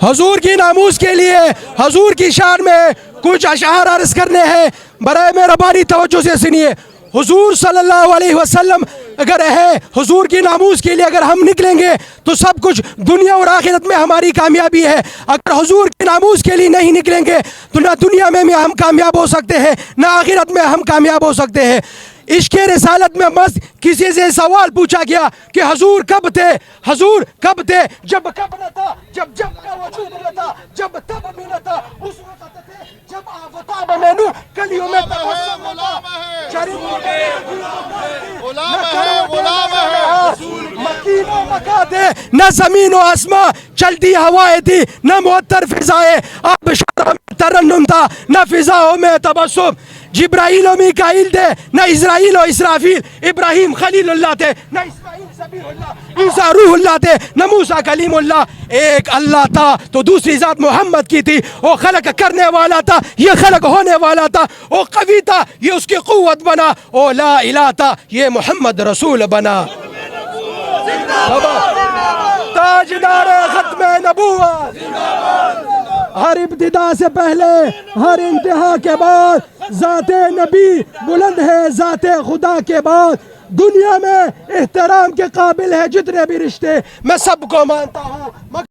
حضور کی ناموس کے لیے حضور کی شان میں کچھ اشعار عرض کرنے ہیں، برائے مہربانی توجہ سے سنیے۔ حضور صلی اللہ علیہ وسلم اگر ہے، حضور کی ناموس کے لیے اگر ہم نکلیں گے تو سب کچھ دنیا اور آخرت میں ہماری کامیابی ہے۔ اگر حضور کی ناموس کے لیے نہیں نکلیں گے تو نہ دنیا میں ہم کامیاب ہو سکتے ہیں، نہ آخرت میں ہم کامیاب ہو سکتے ہیں۔ عشق رسالت میں بس کسی سے سوال پوچھا گیا کہ حضور کب تھے؟ حضور کب تھے؟ جب کب نہ تھا، جب کا وجود نہ تھا، جب تب بھی نہ تھا، اس وقت تھے جب آفتاب میں نو کلیوں میں تبسم ہوتا۔ مکین و مکہ تھے، نہ زمین و آسمان چلتی ہوائیں تھی، نہ معطر فضائیں، آبشاروں میں ترنم تھا، نہ فضاؤں میں تبسم۔ جبرائیل و میکائیل تھے، نہ اسرائیل و اسرافیل۔ ابراہیم خلیل اللہ تھے، نہ اسماعیل ذبیح اللہ۔ عیسیٰ روح اللہ تھے، نہ موسیٰ کلیم اللہ۔ ایک اللہ تھا تو دوسری ذات محمد کی تھی۔ وہ خلق کرنے والا تھا، یہ خلق ہونے والا تھا۔ وہ قوی تھا، یہ اس کی قوت بنا۔ وہ لا الہ تھا، یہ محمد رسول بنا۔ تاجدار ختم نبوت، ہر ابتدا سے پہلے ہر انتہا کے بعد ذات نبی بلند ہے ذات خدا کے بعد۔ دنیا میں احترام کے قابل ہے جتنے بھی رشتے، میں سب کو مانتا ہوں۔